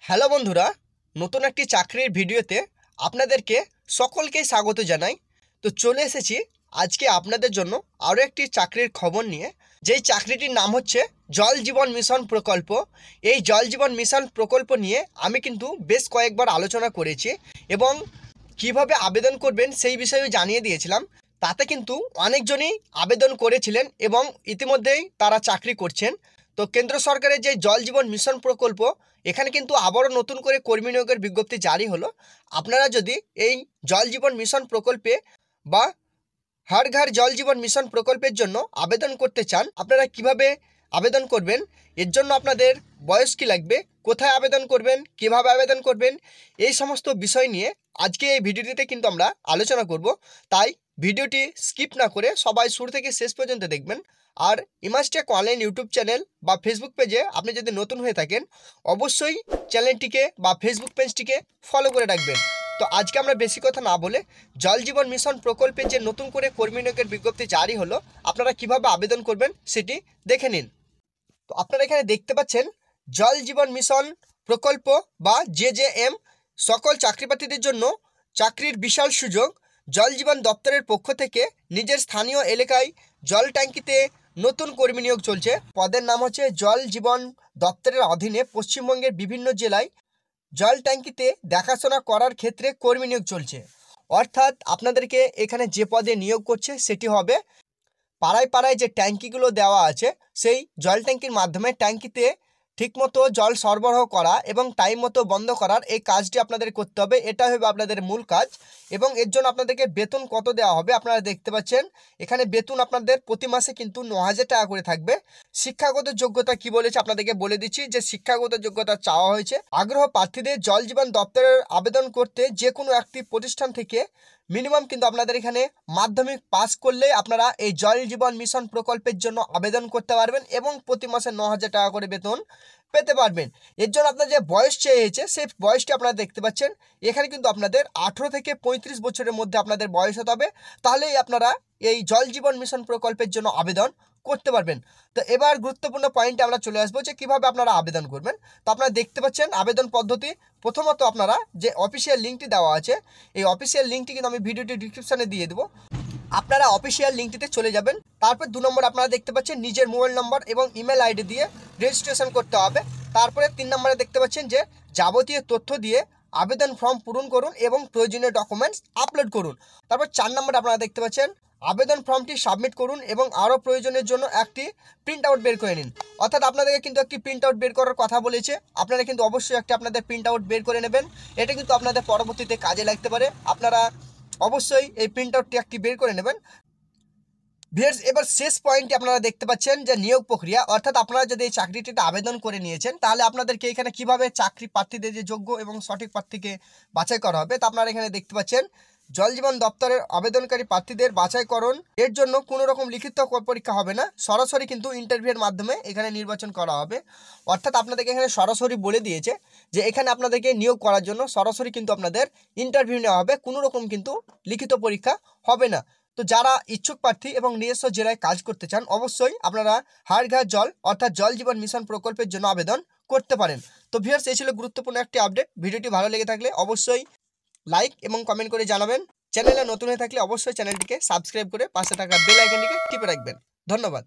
Hello বন্ধুরা, নতুন একটি চাকরির ভিডিওতে আপনাদেরকে সকলকে স্বাগত জানাই। তো চলে এসেছি আজকে আপনাদের জন্য আরও একটি চাকরির খবর নিয়ে। যেই চাকরিটির নাম হচ্ছে জল জীবন মিশন প্রকল্প। এই জল জীবন মিশন প্রকল্প নিয়ে আমি কিন্তু বেশ কয়েকবার আলোচনা করেছি এবং কিভাবে আবেদন করবেন সেই বিষয়েও জানিয়ে দিয়েছিলাম। তাতে কিন্তু অনেকজনই আবেদন করেছিলেন এবং ইতিমধ্যেই তারা চাকরি করছেন। তো কেন্দ্র সরকারের যে জল জীবন মিশন প্রকল্প, এখানে কিন্তু আবারও নতুন করে কর্মী নিয়োগের বিজ্ঞপ্তি জারি হলো। আপনারা যদি এই জল জীবন মিশন প্রকল্পে বা হর ঘর জল জীবন মিশন প্রকল্পের জন্য আবেদন করতে চান, আপনারা কিভাবে আবেদন করবেন, এর জন্য আপনাদের বয়স কী লাগবে, কোথায় আবেদন করবেন, কিভাবে আবেদন করবেন, এই সমস্ত বিষয় নিয়ে আজকে এই ভিডিওটিতে কিন্তু আমরা আলোচনা করব। তাই ভিডিওটি স্কিপ না করে সবাই শুরু থেকে শেষ পর্যন্ত দেখবেন। আর ইমাজটেক অনলাইন ইউটিউব চ্যানেল বা ফেসবুক পেজে আপনি যদি নতুন হয়ে থাকেন, অবশ্যই চ্যানেলটিকে বা ফেসবুক পেজটিকে ফলো করে রাখবেন। তো আজকে আমরা বেশি কথা না বলে জল জীবন মিশন প্রকল্পের যে নতুন করে কর্মী নিয়োগের বিজ্ঞপ্তি জারি হলো, আপনারা কিভাবে আবেদন করবেন সেটি দেখে নিন। তো আপনারা এখানে দেখতে পাচ্ছেন জল জীবন মিশন প্রকল্প বা JJM সকল চাকরিপ্রার্থীদের জন্য চাকরির বিশাল সুযোগ। জল জীবন দপ্তরের পক্ষ থেকে নিজের স্থানীয় এলাকায় জল ট্যাঙ্কিতে নতুন কর্মী নিয়োগ চলছে। পদের নাম হচ্ছে জল জীবন দপ্তরের অধীনে পশ্চিমবঙ্গের বিভিন্ন জেলায় জল ট্যাঙ্কিতে দেখাশোনা করার ক্ষেত্রে কর্মী নিয়োগ চলছে। অর্থাৎ আপনাদেরকে এখানে যে পদে নিয়োগ করছে সেটি হবে পাড়ায় পাড়ায় যে ট্যাঙ্কিগুলো দেওয়া আছে, সেই জল ট্যাঙ্কির মাধ্যমে ট্যাঙ্কিতে ঠিকমতো জল সরবরাহ করা এবং টাইম মতো বন্ধ করার এই কাজটি আপনাদের করতে হবে। এটা হবে আপনাদের মূল কাজ এবং এর জন্য আপনাদেরকে বেতন কত দেওয়া হবে আপনারা দেখতে পাচ্ছেন। এখানে বেতন আপনাদের প্রতি মাসে কিন্তু 9,000 টাকা করে থাকবে। শিক্ষাগত যোগ্যতা কি বলেছে আপনাদেরকে বলে দিচ্ছি যে শিক্ষাগত যোগ্যতা চাওয়া হয়েছে। আগ্রহ প্রার্থীদের জল জীবন দপ্তরের আবেদন করতে যে কোনো একটি প্রতিষ্ঠান থেকে মিনিমাম কিন্তু আপনাদের এখানে মাধ্যমিক পাস করলে আপনারা এই জল জীবন মিশন প্রকল্পের জন্য আবেদন করতে পারবেন এবং প্রতি মাসে 9,000 টাকা করে বেতন পেতে পারবেন। এর জন্য আপনার যে বয়স চেয়েছে সেই বয়সটি আপনারা দেখতে পাচ্ছেন। এখানে কিন্তু আপনাদের 18 থেকে 35 বছরের মধ্যে আপনাদের বয়স হতে হবে, তাহলেই আপনারা এই জল জীবন মিশন প্রকল্পের জন্য আবেদন করতে পারবেন। তো এবার গুরুত্বপূর্ণ পয়েন্টে আমরা চলে আসবো যে কিভাবে আপনারা আবেদন করবেন। তো আপনারা দেখতে পাচ্ছেন আবেদন পদ্ধতি। প্রথমত আপনারা যে অফিসিয়াল লিঙ্কটি দেওয়া আছে, এই অফিসিয়াল লিঙ্কটি কিন্তু আমি ভিডিওটি ডিসক্রিপশানে দিয়ে দেবো। আপনারা অফিসিয়াল লিঙ্কটিতে চলে যাবেন। তারপর 2 নম্বর আপনারা দেখতে পাচ্ছেন নিজের মোবাইল নম্বর এবং ইমেল আইডি দিয়ে রেজিস্ট্রেশন করতে হবে। তারপরে 3 নম্বরে দেখতে পাচ্ছেন যে যাবতীয় তথ্য দিয়ে আবেদন ফর্ম পূরণ করুন এবং প্রয়োজনীয় ডকুমেন্টস আপলোড করুন। তারপর 4 নম্বরে আপনারা দেখতে পাচ্ছেন আবেদন ফর্মটি সাবমিট করুন এবং আরও প্রয়োজনের জন্য একটি প্রিন্ট আউট বের করে নিন। অর্থাৎ আপনাদেরকে কিন্তু একটি প্রিন্ট আউট বের করার কথা বলেছে, আপনারা কিন্তু অবশ্যই একটি আপনাদের প্রিন্ট আউট বের করে নেবেন। এটা কিন্তু আপনাদের পরবর্তীতে কাজে লাগতে পারে, আপনারা অবশ্যই এই প্রিন্ট আউটটি একটি বের করে নেবেন। ভিউয়ার্স, এবার শেষ পয়েন্টে আপনারা দেখতে পাচ্ছেন যে নিয়োগ প্রক্রিয়া। অর্থাৎ আপনারা যদি এই চাকরিটিতে আবেদন করে নিয়েছেন, তাহলে আপনাদেরকে এখানে কিভাবে চাকরি প্রার্থীদের যে যোগ্য এবং সঠিক প্রার্থীকে বাছাই করা হবে তা আপনারা এখানে দেখতে পাচ্ছেন। জল জীবন দপ্তরের আবেদনকারী প্রার্থীদের বাছাইকরণ এর জন্য কোনো রকম লিখিত পরীক্ষা হবে না, সরাসরি কিন্তু ইন্টারভিউয়ের মাধ্যমে এখানে নির্বাচন করা হবে। অর্থাৎ আপনাদেরকে এখানে সরাসরি বলে দিয়েছে যে এখানে আপনাদেরকে নিয়োগ করার জন্য সরাসরি কিন্তু আপনাদের ইন্টারভিউ নেওয়া হবে, কোনো রকম কিন্তু লিখিত পরীক্ষা হবে না। তো যারা ইচ্ছুক প্রার্থী এবং নিজস্ব জেলায় কাজ করতে চান, অবশ্যই আপনারা হর ঘর জল অর্থাৎ জল জীবন মিশন প্রকল্পের জন্য আবেদন করতে পারেন। তো ভিউয়ার্স, এই ছিল গুরুত্বপূর্ণ একটি আপডেট। ভিডিওটি ভালো লেগে থাকলে অবশ্যই লাইক এবং কমেন্ট করে জানাবেন। চ্যানেলে নতুন হয়ে থাকলে অবশ্যই চ্যানেলটিকে সাবস্ক্রাইব করে পাশে থাকা বেল আইকনটিকে টিপে রাখবেন। ধন্যবাদ।